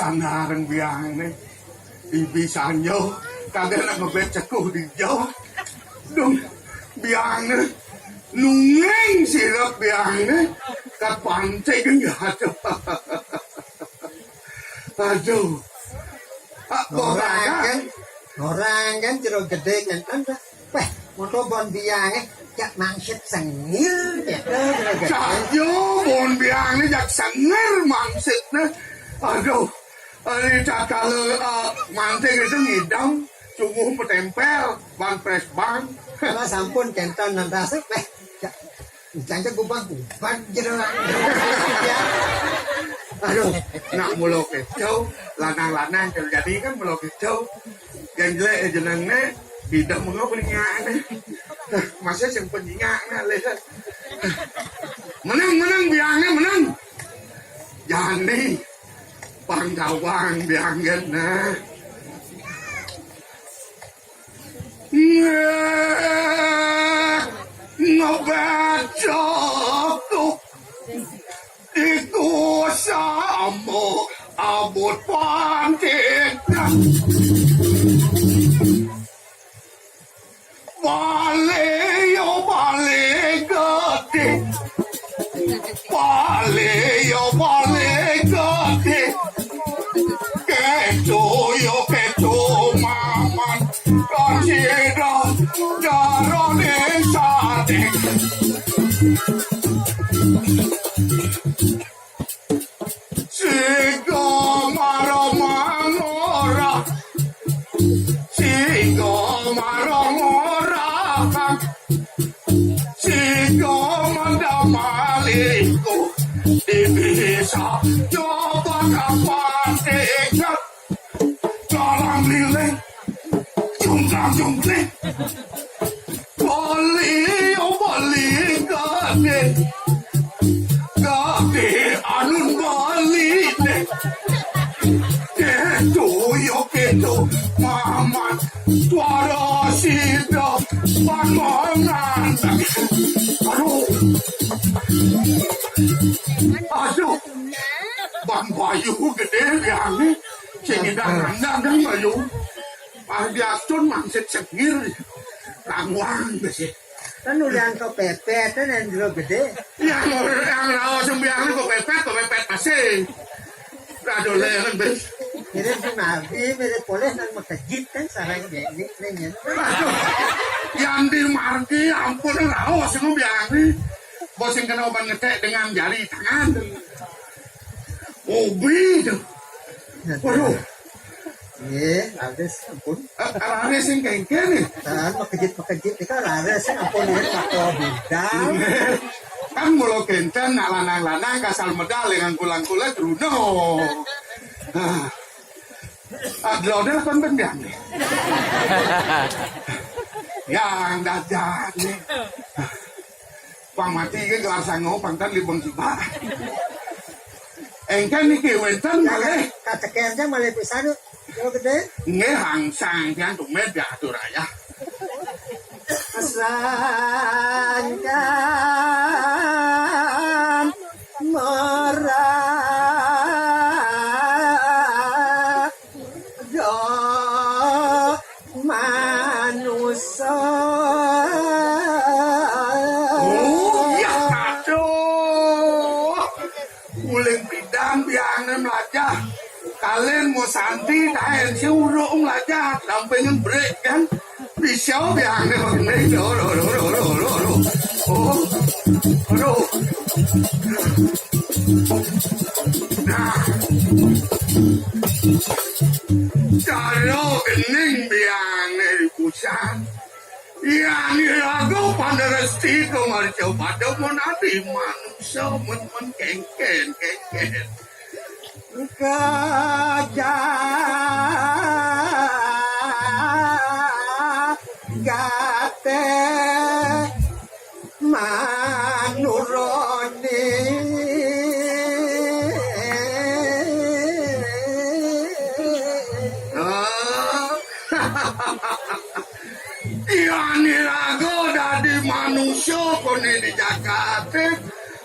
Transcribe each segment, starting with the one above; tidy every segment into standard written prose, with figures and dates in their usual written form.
sanarang biyane. Ibisanyo, kagak nak ngebeceku di jauh. Dong, biyane. Nungeng silap biyane. Kapancay kan ya. Aduh. Orang kan jero gede kan weh moto bon biange jak mangsit sengir ya Sayo bon biange jak sengir mangsitnya. Aduh. Ini cakal manting itu ngidam sungguh petempel ban pres ban. Kalau sampun kenton nan rasa weh jangan gubang jero Aduh, nak mulo kecau, lanang-lanang jadi kan mulo kecau. Yang jelek jenengnya tidak mau penyingan. Masa yang penyingan lihat. Menang biangnya menang. Jadi panggawang biangnya nah. Ngobaco tuh. Itu sama abut pantik balik gede balik gede keco maman kasih jarone sadek Sigo maromangora Sigo mandamaliku Ibisa coba kapan tiga Jalan lilin Jungkang Bali gede Gede anun Bali deh Keto maman Tuara sida Pamangan Aduh Bang Bayu gede yang Singidang-andang Bayu Diasun mangsit segir Rangwang besi kan ulian kepepet kan yang jero gede yang rawa sembiang kok pepet masih rado lehen bes mirip nabi mirip boleh nang makejit kan sarang ini nanya yang di marki ampun rawa sembiang bos yang kena obat ngetek dengan jari tangan obi tuh waduh laris ampun. Laris yang kengke nih. Kan makejit itu laris ampun ini pakai bidang. Kan mulo kenten nak lanang-lanang kasal medal dengan kulang-kulang truno. Adlodel kan bendiang nih. Yang dadan nih. Pang mati ke gelar sango pangtan libang siba. Engkan nih kewenten maleh. Katekennya maleh pisan. Kalau gede? Nge hangsang kan tuh media tuh raya. Asrankan merah do manusia. Oh ya aduh. Uling bidang biangnya melajah. Kalian mau santi, kalian si urung aja, pengen break kan? Bisa biangnya begini, aduh. Nah, kalau gening biangnya di pusat, ya ini lagu pada resti kemarin coba mau nanti manusia men kengken. Gate manuroni Yani lagu dari manusia kone di Jakarta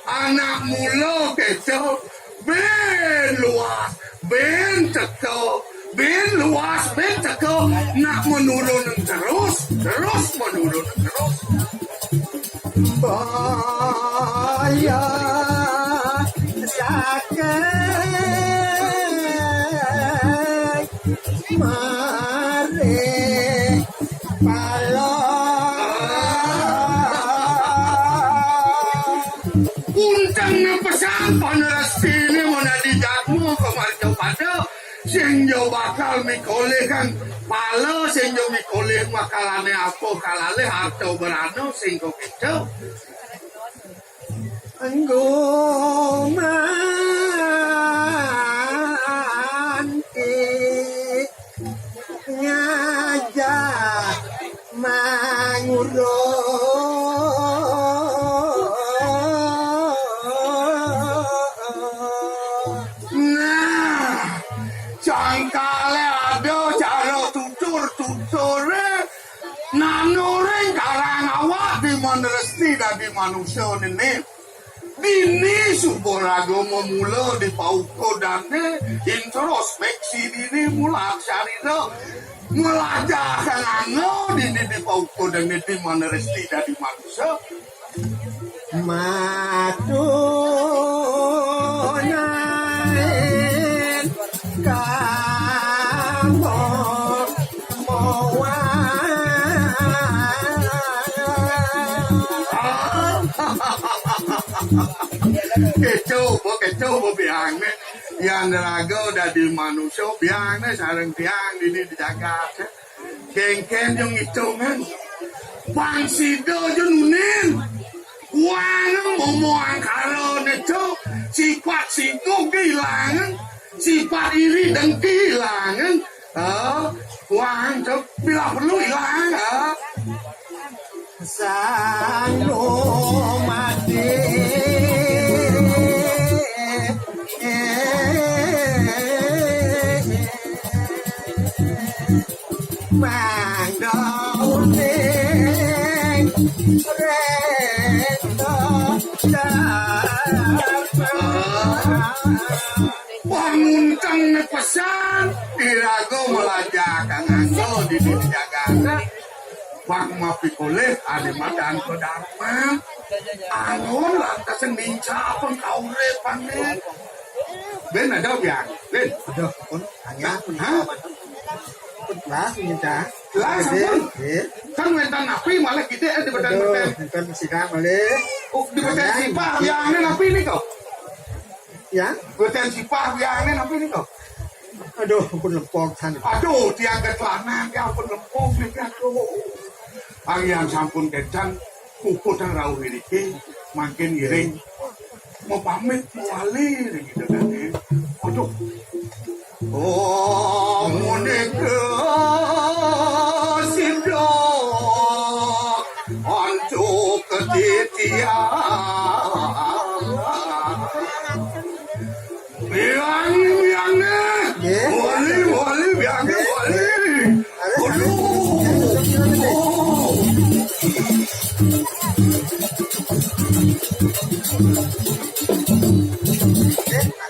anak mulo keco ben luas Ben teko, ben luas, ben teko, nak menurun terus menurun terus. Baya sakai mare palo Untang na pesan panerasti ini monadi jatmu kemarjo pada sing yo bakal mikole kan palo sing yo mikole makalane apa kalale harta berano sing kok itu anggo manti ngajak nah cangkale ada cara tutur-tuture nanureng karang awak di meneresti dari manusia ini Dini suborago memula di pauko dane introspeksi dini mula syarida melajakan ano dini di pauko dan di mana resti dari manusia matunain kamu kecoba biangnya yang raga dari manusia biangnya sarang tiang ini dijaga kengken yang hitungan bang sido jununin wanang momoang karo neco sifat singgung kehilangan sifat iri dan kehilangan wang bila perlu hilang Sano mati Mangdauning Rendo bangun kang pesan dirago melajakan anggo di Jakarta Wang mapikole ada madan ke dharma angon lantas ninca pun kau repane ben ada biang ben Aduh, pun hanya pun lah minta lah sampun kan mentan api malah kita di badan kan sidang oleh di badan sipah biangnya api ini kau ya badan sipah biangnya api ini kau aduh pun lempong tan aduh diangkat lanang ya pun lempong nih aduh Arian sampun kecan kuku dan rauh ini makin giring mau pamit mau wali gitu kan aduh oh moneka sido antuk ketitia biangnya wali biangnya wali aduh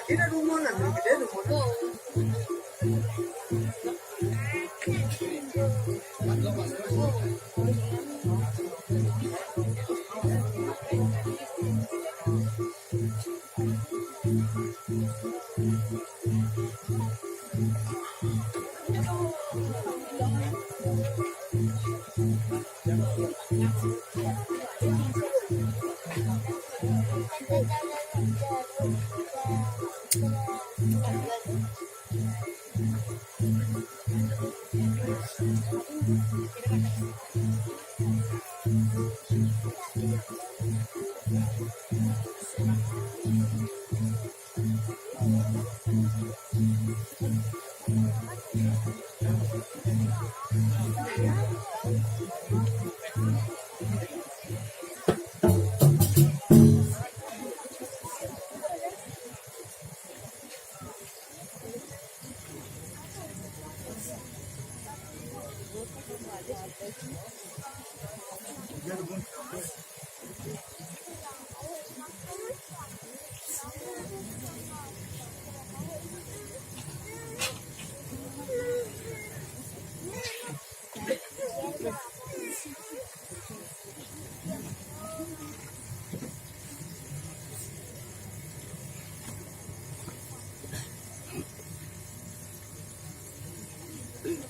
Kita rumunan, kita rumunan. Kurang